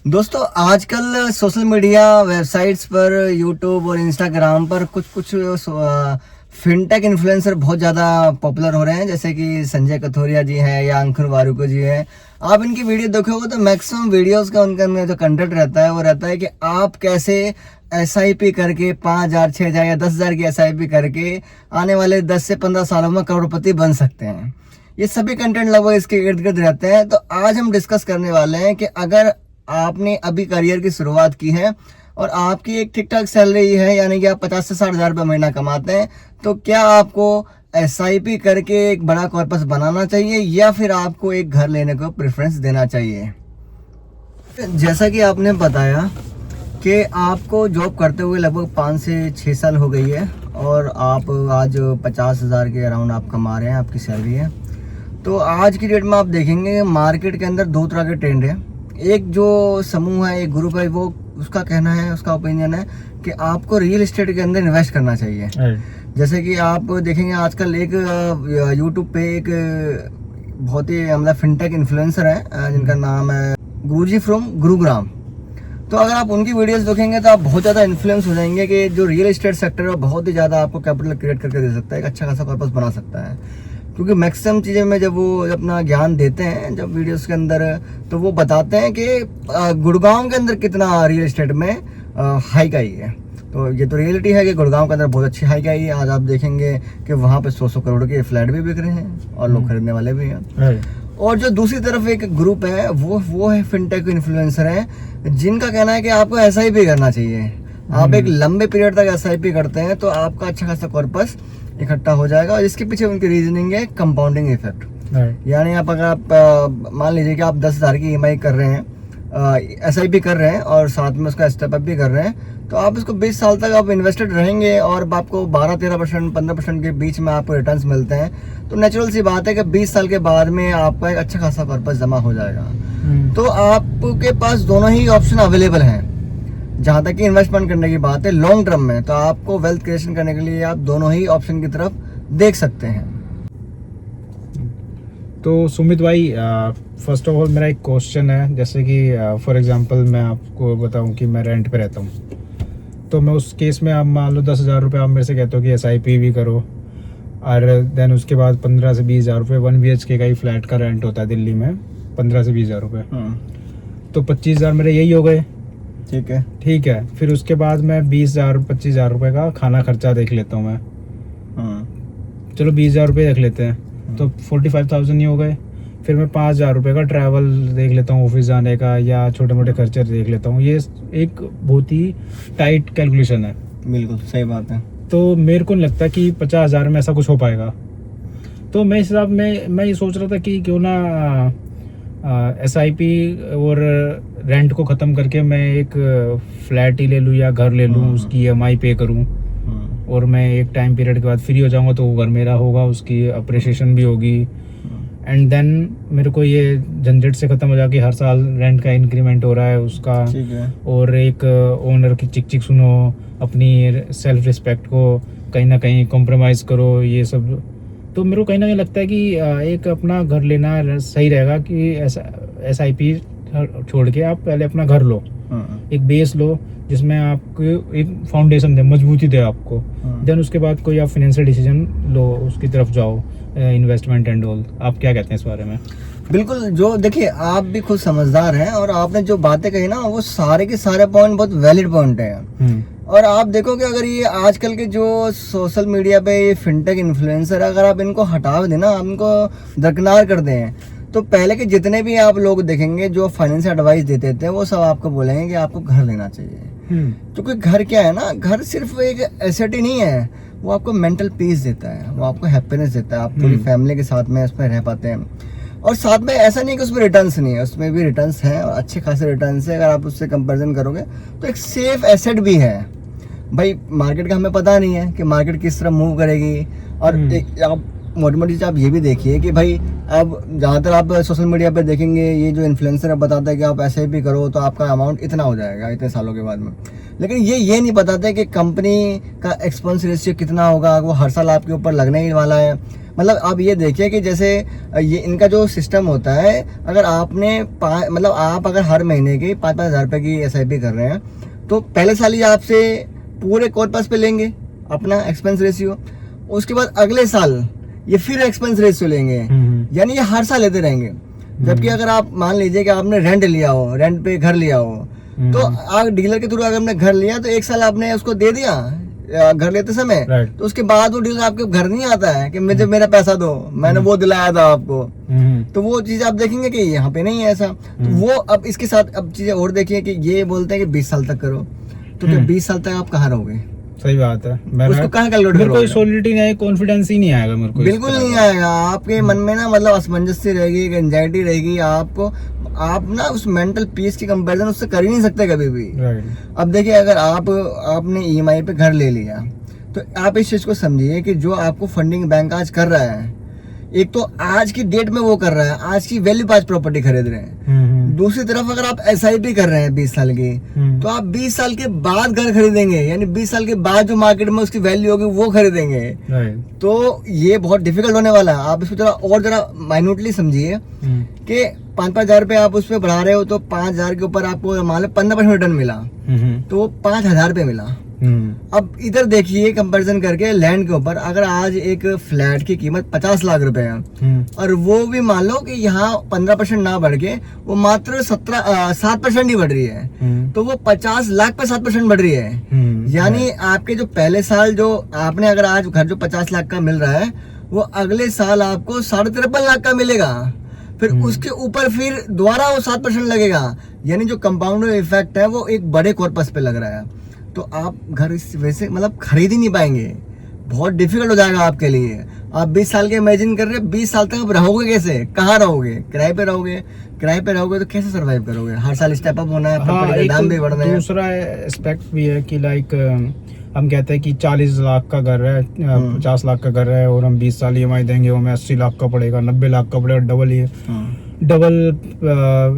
दोस्तों आजकल social media websites पर यूट्यूब और इंस्टाग्राम पर कुछ फिनटेक इन्फ्लुएंसर बहुत ज़्यादा पॉपुलर हो रहे हैं, जैसे कि संजय कथोरिया जी हैं या अंकुर वारुको जी हैं। आप इनकी वीडियो देखोगे तो मैक्सिमम वीडियोस का उनके अंदर जो कंटेंट रहता है वो रहता है कि आप कैसे SIP करके 5,000, 6,000 या 10,000 की SIP करके आने वाले 10 से 15 सालों में करोड़पति बन सकते हैं। ये सभी कंटेंट लगभग इसके इर्द गिर्द रहते हैं। तो आज हम डिस्कस करने वाले हैं कि अगर आपने अभी करियर की शुरुआत की है और आपकी एक ठीक ठाक सैलरी है, यानी कि आप 50 से 60 हज़ार रुपये महीना कमाते हैं, तो क्या आपको SIP करके एक बड़ा कॉर्पस बनाना चाहिए या फिर आपको एक घर लेने को प्रेफरेंस देना चाहिए? जैसा कि आपने बताया कि आपको जॉब करते हुए लगभग 5 से 6 साल हो गई है और आप आज 50,000 के अराउंड आप कमा रहे हैं, आपकी सैलरी है। तो आज की डेट में आप देखेंगे मार्केट के अंदर दो तरह के ट्रेंड है। एक जो समूह है, एक ग्रुप है, वो उसका कहना है, उसका ओपिनियन है कि आपको रियल एस्टेट के अंदर इन्वेस्ट करना चाहिए। जैसे कि आप देखेंगे आजकल एक यूट्यूब पे एक बहुत ही मतलब फिनटेक इन्फ्लुएंसर है जिनका नाम है गुरुजी फ्रॉम गुरुग्राम। तो अगर आप उनकी वीडियोस देखेंगे तो आप बहुत ज़्यादा इन्फ्लुएंस हो जाएंगे कि जो रियल एस्टेट सेक्टर है बहुत ही ज़्यादा आपको कैपिटल क्रिएट करके दे सकता है, एक अच्छा खासा पर्पस बना सकता है। क्योंकि मैक्सिमम चीज़ें में जब वो अपना ज्ञान देते हैं जब वीडियोस के अंदर, तो वो बताते हैं कि गुड़गांव के अंदर कितना रियल एस्टेट में हाइक आई है। तो ये तो रियलिटी है कि गुड़गांव के अंदर बहुत अच्छी हाइक आई है। आज आप देखेंगे कि वहाँ पे 100 करोड़ के फ्लैट भी बिक रहे हैं और लोग खरीदने वाले भी हैं। और जो दूसरी तरफ एक ग्रुप है वो है फिनटेक इन्फ्लुएंसर है जिनका कहना है कि आपको SIP करना चाहिए। आप एक लंबे पीरियड तक SIP करते हैं तो आपका अच्छा खासा कॉर्पस इकट्ठा हो जाएगा। और इसके पीछे उनकी रीजनिंग है कंपाउंडिंग इफेक्ट। यानी अगर आप मान लीजिए कि आप 10,000 की EMI कर रहे हैं, SIP कर रहे हैं और साथ में उसका स्टेप अप भी कर रहे हैं, तो आप इसको 20 साल तक आप इन्वेस्टेड रहेंगे और आपको 12-13%, 15% के बीच में आपको रिटर्न्स मिलते हैं। तो नेचुरल सी बात है कि 20 साल के बाद में आपका एक अच्छा खासा पर्पस जमा हो जाएगा। तो आपके पास दोनों ही ऑप्शन अवेलेबल हैं। जहाँ तक कि इन्वेस्टमेंट करने की बात है लॉन्ग टर्म में, तो आपको वेल्थ क्रिएशन करने के लिए आप दोनों ही ऑप्शन की तरफ देख सकते हैं। तो सुमित भाई, फर्स्ट ऑफ ऑल मेरा एक क्वेश्चन है। जैसे कि फॉर एग्जांपल मैं आपको बताऊं कि मैं रेंट पे रहता हूं, तो मैं उस केस में आप मान लो 10,000 रुपये आप मेरे से कहते हो कि SIP भी करो, और देन उसके बाद 15 से 20,000 रुपये 1 BHK का ही फ्लैट का रेंट होता है दिल्ली में, 15 से 20,000 रुपये। तो 25,000 मेरे यही हो गए। ठीक है। फिर उसके बाद मैं 20,000 25,000 रुपये का खाना खर्चा देख लेता हूँ मैं। चलो 20,000 रुपये देख लेते हैं, तो 45,000 ही हो गए। फिर मैं 5,000 रुपये का ट्रैवल देख लेता हूँ, ऑफिस जाने का या छोटे मोटे खर्चे देख लेता हूँ। ये एक बहुत ही टाइट कैलकुलेशन है। बिल्कुल सही बात है। तो मेरे को नहीं लगता कि 50,000 में ऐसा कुछ हो पाएगा। तो मैं इस हिसाब में मैं ये सोच रहा था कि क्यों ना SIP और रेंट को ख़त्म करके मैं एक फ्लैट ही ले लूँ या घर ले लूँ, उसकी EMI पे करूँ और मैं एक टाइम पीरियड के बाद फ्री हो जाऊँगा तो वो घर मेरा होगा, उसकी अप्रिसिएशन भी होगी। एंड देन मेरे को ये झंझट से ख़त्म हो जाएगी, हर साल रेंट का इंक्रीमेंट हो रहा है उसका। और एक ओनर की चिक चिक सुनो, अपनी सेल्फ रिस्पेक्ट को कहीं ना कहीं कॉम्प्रोमाइज़ करो, ये सब। तो मेरे को कहीं ना कहीं लगता है कि एक अपना घर लेना सही रहेगा कि SIP छोड़ के आप पहले अपना घर लो, एक बेस लो जिसमें आपको एक फाउंडेशन दे, मजबूती दे आपको। देन उसके बाद कोई आप फाइनेंशियल डिसीजन लो, उसकी तरफ जाओ, इन्वेस्टमेंट एंड ऑल। आप क्या कहते हैं इस बारे में? बिल्कुल, जो देखिए आप भी खुद समझदार हैं और आपने जो बातें कही ना वो सारे के सारे पॉइंट बहुत वैलिड पॉइंट हैं। और आप देखोगे अगर ये आजकल के जो सोशल मीडिया पे ये फिनटेक इन्फ्लुएंसर, अगर आप इनको हटा देना, आप इनको दरकिनार कर दें, तो पहले के जितने भी आप लोग देखेंगे जो फाइनेंशियल एडवाइस देते थे वो सब आपको बोलेंगे कि आपको घर लेना चाहिए। क्योंकि घर क्या है ना, घर सिर्फ एक एसेट ही नहीं है, वो आपको मेंटल पीस देता है, वो आपको हैप्पीनेस देता है, आप पूरी फैमिली के साथ में उसमें रह पाते हैं। और साथ में ऐसा नहीं कि उसमें रिटर्न्स नहीं है, उसमें भी रिटर्न्स हैं और अच्छे खासे रिटर्न्स है। अगर आप उससे कंपैरिजन करोगे तो एक सेफ एसेट भी है। भाई मार्केट का हमें पता नहीं है कि मार्केट किस तरह मूव करेगी, और आप मोटी मोटी चीज़ आप ये भी देखिए कि भाई अब ज़्यादातर आप सोशल मीडिया पे देखेंगे ये जो इन्फ्लुएंसर है बताता है कि आप ऐसे भी करो तो आपका अमाउंट इतना हो जाएगा इतने सालों के बाद में, लेकिन ये नहीं बताते कि कंपनी का एक्सपेंस रेशियो कितना होगा, वो हर साल आपके ऊपर लगने ही वाला है। मतलब आप ये देखिए कि जैसे ये इनका जो सिस्टम होता है, अगर आपने मतलब आप अगर हर महीने की 5-5 हज़ार रुपये की SIP कर रहे हैं तो पहले साल ही आपसे पूरे कॉर्पस पे लेंगे अपना एक्सपेंस रेशियो, उसके बाद अगले साल ये फिर एक्सपेंस रेशियो लेंगे, यानी ये हर साल लेते रहेंगे। जबकि अगर आप मान लीजिए कि आपने रेंट लिया हो, रेंट पे घर लिया हो, तो आप डीलर के थ्रू अगर आपने घर लिया तो एक साल आपने उसको दे दिया घर लेते समय, तो उसके बाद वो डीलर आपके घर नहीं आता है कि मुझे मेरा पैसा दो, मैंने वो दिलाया था आपको। तो वो चीज आप देखेंगे कि यहाँ पे नहीं है ऐसा। तो वो अब इसके साथ अब चीजें और देखिए कि ये बोलते हैं कि 20 साल तक करो, तो क्या 20 साल तक आप कहाँ रहोगे? सही बात है। उसको कहाँ कैलकुलेट मेरे को सॉलिडिटी नहीं, कॉन्फिडेंस ही नहीं आएगा मेरे को, बिल्कुल नहीं आएगा। आपके मन में ना मतलब असमंजस्य रहेगी, एंजाइटी रहेगी, आपको आप ना उस मेंटल पीस की कंपैरिजन उससे कर ही नहीं सकते कभी भी। अब देखिए अगर आपने EMI पे घर ले लिया तो आप इस चीज को समझिए कि जो आपको फंडिंग बैंक आज कर रहा है, एक तो आज की डेट में वो कर रहा है, आज की वैल्यू पे आज प्रॉपर्टी खरीद रहे हैं। दूसरी तरफ अगर आप SIP कर रहे हैं 20 साल की, तो आप 20 साल के बाद घर खरीदेंगे, यानी 20 साल के बाद जो मार्केट में उसकी वैल्यू होगी वो खरीदेंगे। तो ये बहुत डिफिकल्ट होने वाला है। आप इसको जरा माइन्यूटली समझिए कि 5-5 हज़ार रुपये आप उस पर बढ़ा रहे हो तो 5 हज़ार के ऊपर आपको मान लो 15% रिटर्न मिला, तो 5 हज़ार रुपये मिला। अब इधर देखिए कंपैरिजन करके लैंड के ऊपर, अगर आज एक फ्लैट की कीमत 50 लाख रुपए है और वो भी मान लो कि यहाँ 15% ना बढ़ के वो मात्र 7% ही बढ़ रही है, तो वो 50 लाख पे 7% बढ़ रही है। यानी आपके जो पहले साल जो आपने अगर आज घर जो 50 लाख का मिल रहा है वो अगले साल आपको 53.5 लाख का मिलेगा, फिर उसके ऊपर फिर दोबारा वो 7% लगेगा, यानी जो कंपाउंडर इफेक्ट है वो एक बड़े कॉर्पस पे लग रहा है। तो आप घर इस वैसे मतलब खरीद ही नहीं पाएंगे, बहुत डिफिकल्ट हो जाएगा आपके लिए। आप 20 साल के इमेजिन कर रहे हैं, 20 साल तक आप रहोगे कैसे, कहाँ रहोगे? किराए पे रहोगे, किराए पे रहोगे तो कैसे सरवाइव करोगे? हर साल स्टेप अप होना है, प्रॉपर्टी का दाम भी बढ़ना है। दूसरा एस्पेक्ट भी है कि लाइक हम कहते हैं कि 40 लाख का घर है, 50 लाख का घर है और हम 20 साल EMI देंगे, वो हमें 80 लाख का पड़ेगा, 90 लाख का पड़ेगा, डबल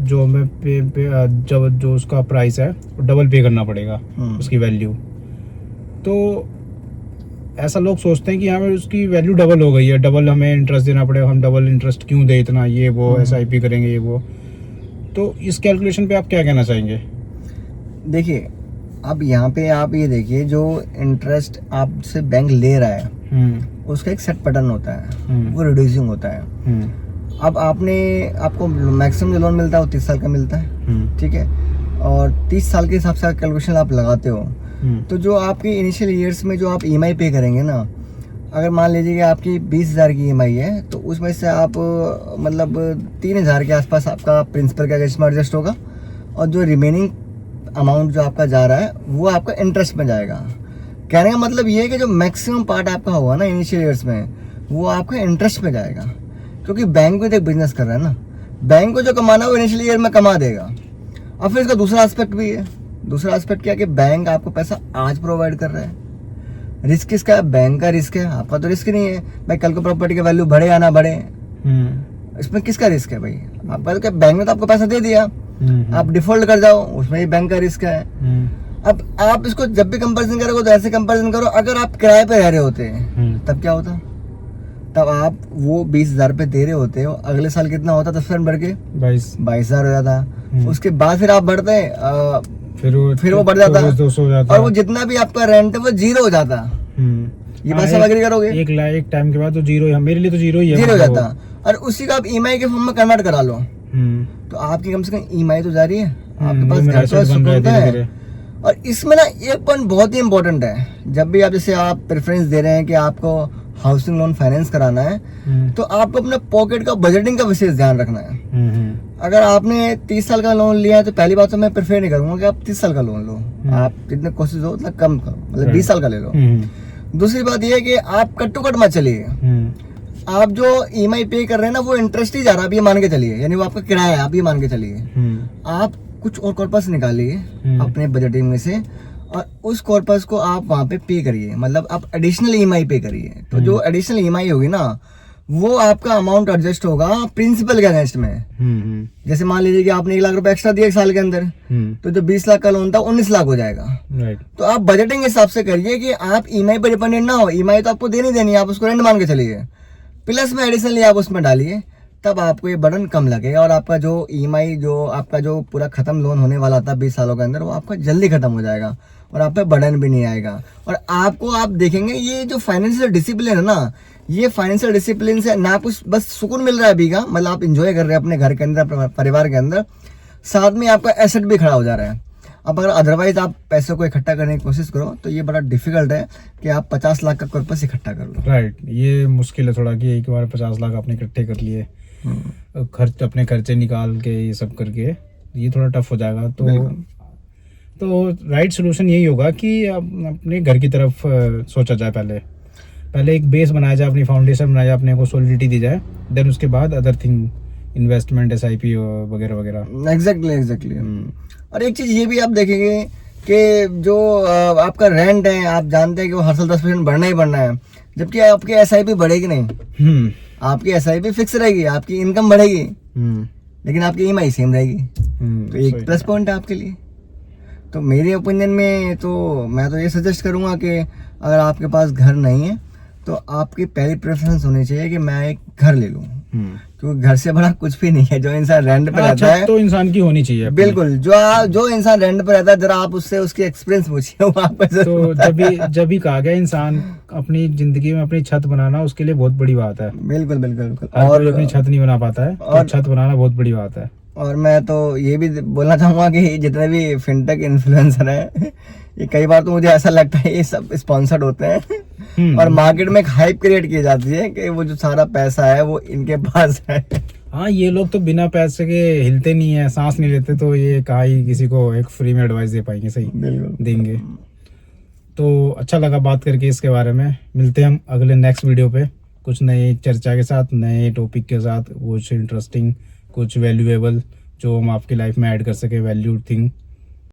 जो हमें जो उसका प्राइस है डबल पे करना पड़ेगा उसकी वैल्यू। तो ऐसा लोग सोचते हैं कि हमें उसकी वैल्यू डबल हो गई है, डबल हमें इंटरेस्ट देना पड़ेगा, हम डबल इंटरेस्ट क्यों दे इतना, ये वो SIP करेंगे ये वो। तो इस कैलकुलेशन पे आप क्या कहना चाहेंगे? देखिए अब यहाँ पे आप ये देखिए जो इंटरेस्ट आपसे बैंक ले रहा है उसका एक सेट पैटर्न होता है, वो रिड्यूसिंग होता है। अब आपको मैक्सिमम जो लोन मिलता है वो 30 साल का मिलता है, ठीक है, और 30 साल के हिसाब से कैलकुलेशन आप लगाते हो, तो जो आपकी इनिशियल ईयर्स में जो आप EMI पे करेंगे ना, अगर मान लीजिए कि आपकी 20,000 की EMI है तो उसमें से आप मतलब 3,000 के आसपास आपका प्रिंसिपल का इसमें एडजस्ट होगा, और जो रिमेनिंग अमाउंट जो आपका जा रहा है वो आपका इंटरेस्ट में जाएगा। कहने का मतलब ये है कि जो मैक्सिमम पार्ट आपका होगा ना इनिशियल ईयर्स में वो आपका इंटरेस्ट में जाएगा, क्योंकि बैंक भी तो एक बिजनेस कर रहा है ना, बैंक को जो कमाना है वो इनिशियल ईयर में कमा देगा। और फिर इसका दूसरा एस्पेक्ट भी है, दूसरा एस्पेक्ट क्या कि बैंक आपको पैसा आज प्रोवाइड कर रहा है। रिस्क किसका है? बैंक का रिस्क है, आपका तो रिस्क नहीं है भाई, कल को प्रॉपर्टी की वैल्यू बढ़े या ना बढ़े, इसमें किसका रिस्क है भाई? आपका तो क्या, बैंक ने तो आपको पैसा दे दिया, आप डिफॉल्ट कर जाओ उसमें ही बैंक का रिस्क है। अब आप इसको जब भी कंपैरिजन करोगे तो ऐसे कंपैरिजन करो, अगर आप किराए पे रह रहे होते तब क्या होता? तब आप वो 20,000 रुपये दे रहे होते हो, अगले साल कितना होता? 10% बढ़ के 22,000 हो जाता। उसके बाद फिर आप बढ़ते फिर वो बढ़ जाता, और वो जितना भी आपका रेंट है वो जीरो हो जाता। ये बात समझ करोगे? एक टाइम के बाद तो जीरो, मेरे लिए तो जीरो ही है, जीरो हो जाता। और उसी का आप EMI के फॉर्म में कन्वर्ट करा लो तो आपकी कम से कम EMI तो जा रही है, आपके पास घर तो सुकून है। और इसमें ना एक पॉइंट बहुत ही इंपॉर्टेंट है, जब भी आप जैसे आप प्रेफरेंस दे रहे हैं कि आपको हाउसिंग लोन फाइनेंस कराना है, तो आपको अपने पॉकेट का बजटिंग का विशेष ध्यान रखना है। अगर आपने 30 साल का लोन लिया है तो पहली बात तो मैं प्रेफर नहीं करूंगा कि आप 30 साल का लोन लो, आप जितने कोशिश हो उतना कम करो, मतलब 20 साल का ले लो। दूसरी बात यह है कि आप कट टू कट मत चलिए, आप जो EMI पे कर रहे हैं ना वो इंटरेस्ट ही जा रहा है, आप ये मान के चलिए, यानी वो आपका किराया है, आप ये मान के चलिए। आप कुछ और कॉर्पस निकालिए अपने बजटिंग में से और उस कॉर्पस को आप वहाँ पे पे करिए, मतलब आप एडिशनल EMI पे करिए। तो जो एडिशनल EMI होगी ना वो आपका अमाउंट एडजस्ट होगा प्रिंसिपल के अगेंस्ट में। जैसे मान लीजिए कि आपने 1 लाख रुपए एक्स्ट्रा दिए 1 साल के अंदर, तो जो 20 लाख का लोन था 19 लाख हो जाएगा। राइट। तो आप बजटिंग हिसाब से करिए कि आप ईएमआई पर डिपेंडेंट ना हो। ईएमआई तो आपको देनी देनी है, आप उसको रेंट मान के चलिए, प्लस में एडिशनली आप उसमें डालिए, तब आपको ये बर्डन कम लगेगा और आपका जो ईएमआई जो आपका जो पूरा खत्म लोन होने वाला था 20 सालों के अंदर, वो आपका जल्दी खत्म हो जाएगा और आप पे बर्डन भी नहीं आएगा। और आपको आप देखेंगे ये जो फाइनेंशियल डिसिप्लिन है ना, ये फाइनेंशियल डिसिप्लिन से ना कुछ बस सुकून मिल रहा है अभी का, मतलब आप इंजॉय कर रहे हैं अपने घर के अंदर, परिवार के अंदर, साथ में आपका एसेट भी खड़ा हो जा रहा है। अब अगर अदरवाइज आप पैसों को इकट्ठा करने की कोशिश करो तो ये बड़ा डिफिकल्ट है कि आप 50 लाख का कॉर्पस इकट्ठा कर लो। राइट, ये मुश्किल है थोड़ा कि एक बार 50 लाख आपने इकट्ठे कर लिए, खर्च अपने खर्चे निकाल के ये सब करके, ये थोड़ा टफ हो जाएगा। तो राइट सोल्यूशन यही होगा कि अपने घर की तरफ सोचा जाए, पहले एक बेस बनाया जाए, अपनी फाउंडेशन बनाया जाए, अपने को सॉलिडिटी दी जाए, देन उसके बाद अदर थिंग, इन्वेस्टमेंट, SIP वगैरह वगैरह। एग्जैक्टली। और एक चीज ये भी आप देखेंगे कि जो आपका रेंट है, आप जानते हैं कि वो हर साल 10% बढ़ना ही बढ़ना है, जबकि आपकी SIP बढ़ेगी नहीं। आपकी SIP फिक्स रहेगी, आपकी इनकम बढ़ेगी, लेकिन आपकी EMI सेम रहेगी। तो एक प्लस पॉइंट है आपके लिए। तो मेरे ओपिनियन में तो मैं तो ये सजेस्ट करूंगा कि अगर आपके पास घर नहीं है तो आपकी पहली प्रेफरेंस होनी चाहिए कि मैं एक घर ले लूं, क्योंकि घर से बड़ा कुछ भी नहीं है। जो इंसान रेंट पे रहता है तो इंसान की होनी चाहिए बिल्कुल, जो इंसान रेंट पे रहता है, जरा आप उससे उसकी एक्सपीरियंस पूछिए, वो आपको तो जब भी कहा गया इंसान अपनी जिंदगी में अपनी छत बनाना उसके लिए बहुत बड़ी बात है। बिल्कुल। और अपनी छत नहीं बना पाता है, और छत बनाना बहुत बड़ी बात है। और मैं तो ये भी बोलना चाहूंगा कि जितने भी फिनटेक इन्फ्लुएंसर हैं, ये कई बार तो मुझे ऐसा लगता है ये सब स्पॉन्सर्ड होते हैं और मार्केट में एक हाइप क्रिएट की जाती है कि वो जो सारा पैसा है वो इनके पास है। हाँ, ये लोग तो बिना पैसे के हिलते नहीं है, सांस नहीं लेते, तो ये कहा ही किसी को एक फ्री में एडवाइस दे पाएंगे, सही देंगे। तो अच्छा लगा बात करके इसके बारे में। मिलते हैं हम अगले नेक्स्ट वीडियो पे कुछ नई चर्चा के साथ, नए टॉपिक के साथ, कुछ इंटरेस्टिंग, कुछ वैल्यूएबल जो हम आपकी लाइफ में ऐड कर सके, वैल्यू थिंग।